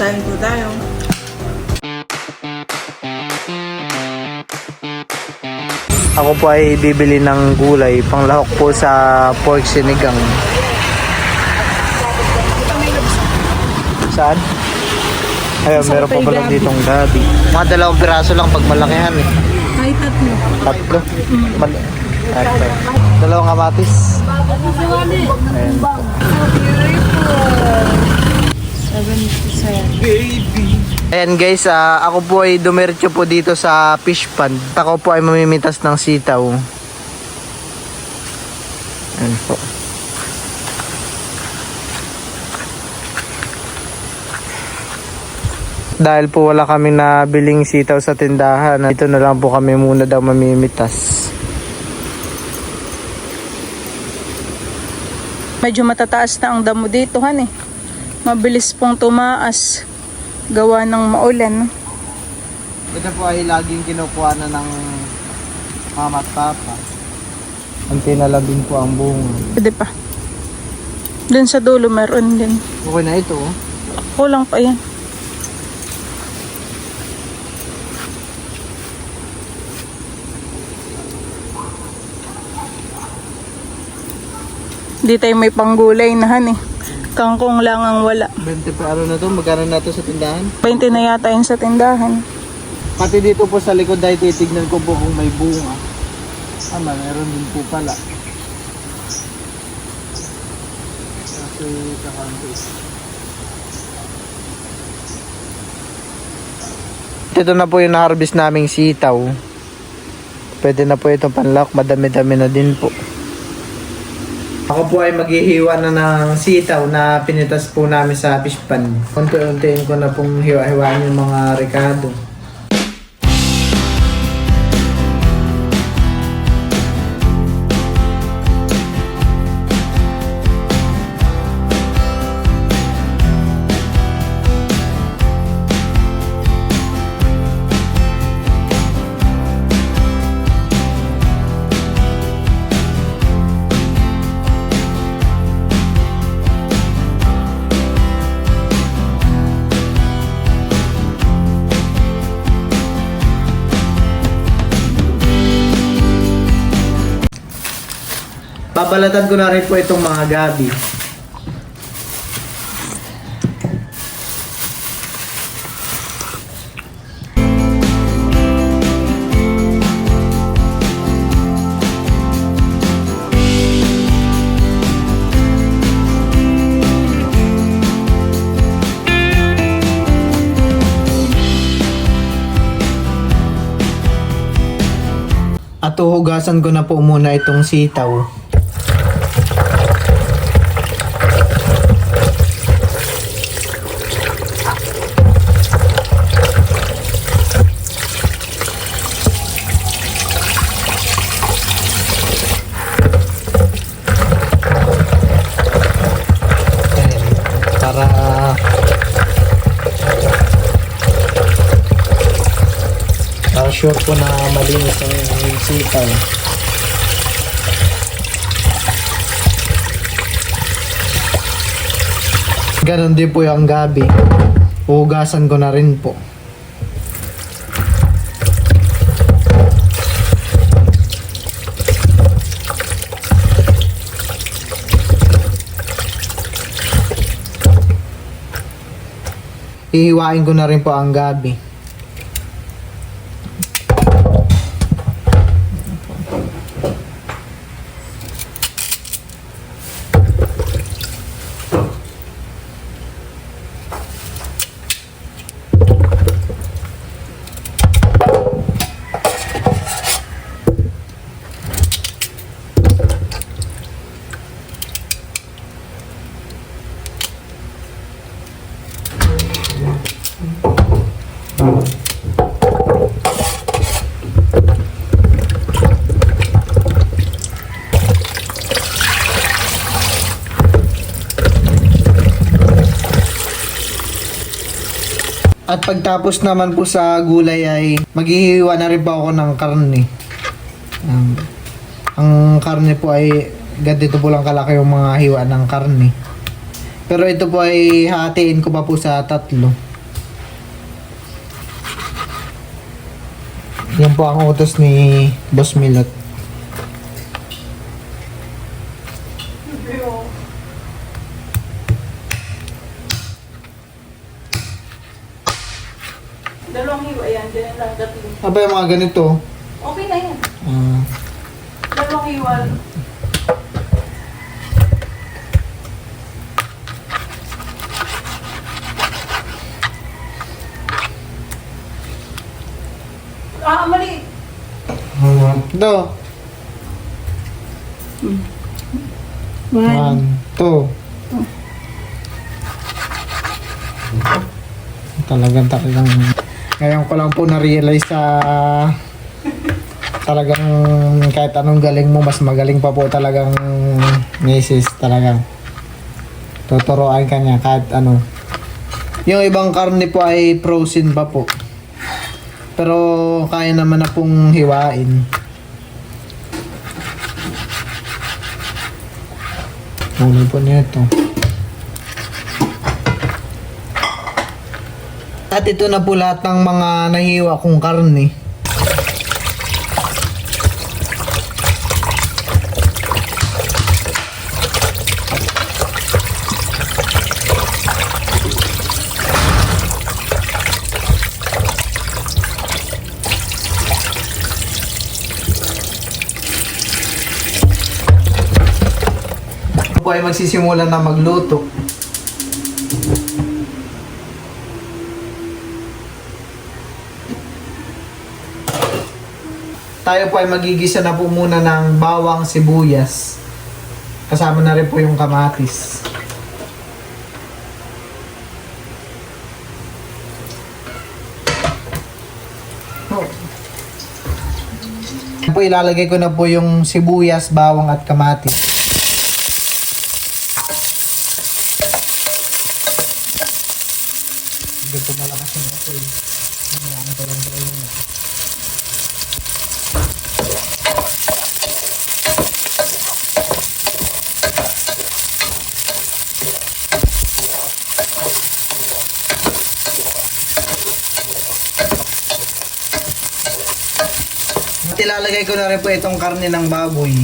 Kain po tayo. Ako po ay bibili ng gulay, panglahok po sa pork sinigang. Saan? Ayun, meron pa pala ditong gabi. Mga 2 piraso lang pag malakihan eh. Ay, 3. 3? Tatlo. 2 kamatis. Ayun. 7%. Ayan guys, ako po ay dumiretso po dito sa fish pond. Ako po ay mamimitas ng sitaw. Ayan po. Dahil po wala kami nabiling sitaw sa tindahan, dito na lang po kami muna daw mamimitas. Medyo matataas na ang damo dito, han eh. Mabilis pong tumaas. Gawa ng maulan. Ito po ay laging kinukuha na ng mama at papa. Antay na lang din po ang bunga. Pwede pa. Dun sa dulo meron din. Okay na ito oh. Kulang pa yan. Di tayo may panggulay na han eh. Kangkong lang ang wala. 20 pa ano na to? Magkano na to sa tindahan? 20 na yata yun sa tindahan. Pati dito po sa likod dahil titignan ko po kung may bunga. Meron din po pala. Kasi kakanto. Ito na po yung na-harvest naming sitaw. Pwede na po itong panlak. Madami-dami na din po. Ako po ay maghihiwa na ng sitaw na pinitas po namin sa fish pan. Unti-untiin ko na pong hiwa-hiwaan yung mga rekado. Babalatan ko na rin po itong mga gabi. At uhugasan ko na po muna itong sitaw. Sure po na malinis ang sitaw. Ganon din po yung gabi. Hugasan ko na rin po. Ihiwain ko na rin po ang gabi. At pagtapos naman po sa gulay ay maghihiwa na rin po ako ng karne. Ang karne po ay ganito po lang kalaki yung mga hiwa ng karne. Pero ito po ay hatiin ko pa po sa 3. Yan po ang utos ni Boss Milot. Dalawang hiwa yan, ganyan lang dating. Ano ba yung mga ganito? Okay na yan. Ah, Dalawang hiwa. Mali. ito. 1, 2. Talagang ngayon ko lang po na-realize sa talagang kahit anong galing mo, mas magaling pa po talagang misis talagang tuturuan ka niya kahit ano. Yung ibang karne po ay frozen pa po, pero kaya naman na pong hiwain. Ano po nito? At ito na po lahat ng mga nahiwa kong karne. Ako po ay magsisimula na magluto. Tayo po ay magigisa na po muna ng bawang, sibuyas. Kasama na rin po yung kamatis. Oh. Po ilalagay ko na po yung sibuyas, bawang at kamatis. Hindi po malakas yung apoy. At ilalagay ko na rin po itong karne ng baboy.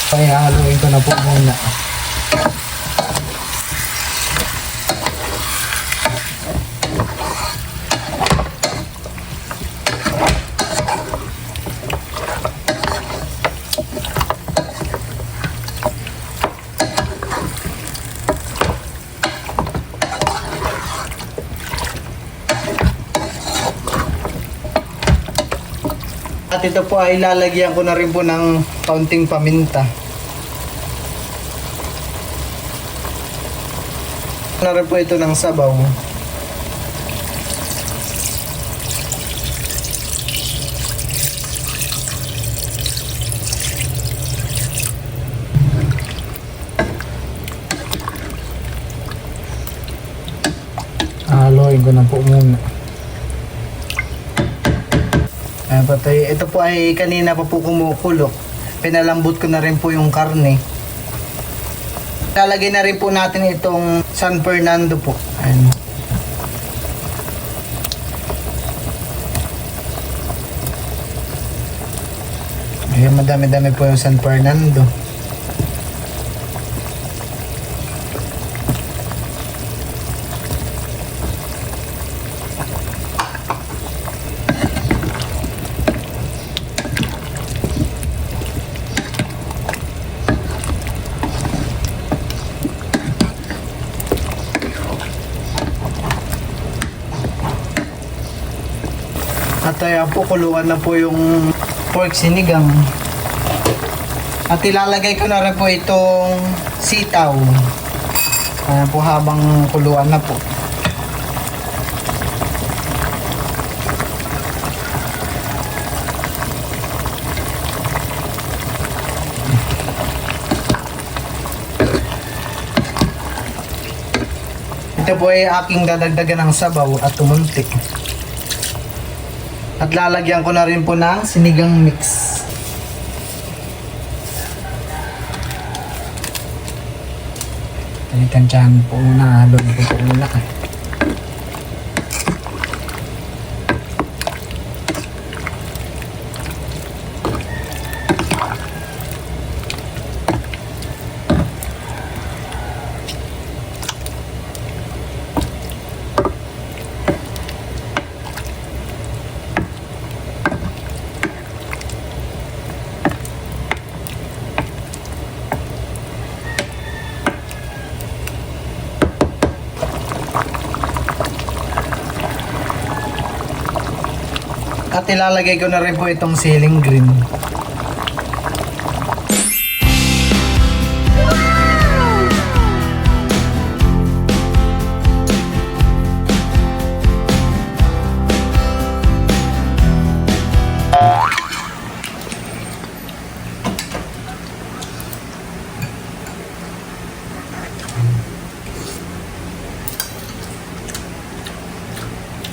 Kaya haluin ko na po muna. At ito po ay lalagyan ko na rin po ng kaunting paminta. Na rin po ito ng sabaw. Haluin ko na po muna. Ayan po, ito po ay kanina pa po kumukulo. Pinalambot ko na rin po yung karne. Lalagay na rin po natin itong San Fernando po. Ayan. Ayan, madami-dami po yung San Fernando. At ayan po, kuluan na po yung pork sinigang. At ilalagay ko na rin po itong sitaw. Ayan po habang kuluan na po. Ito po ay aking dadagdagan ng sabaw at tumuntik. At lalagyan ko na rin po ng sinigang mix. Tansyahan po muna, halon po muna. At ilalagay ko na rin po itong ceiling green.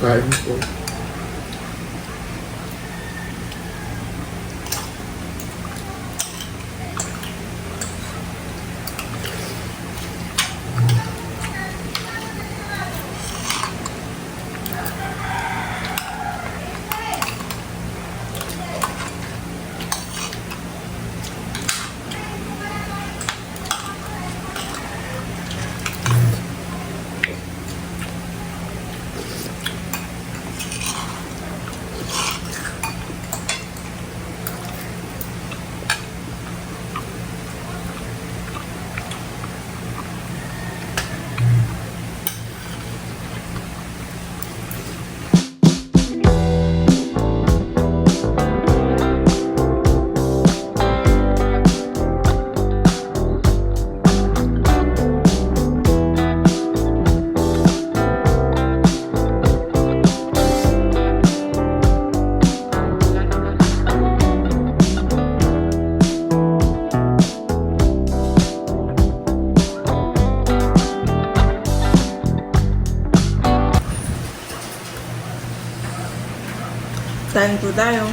Kain po. Kain po tayo.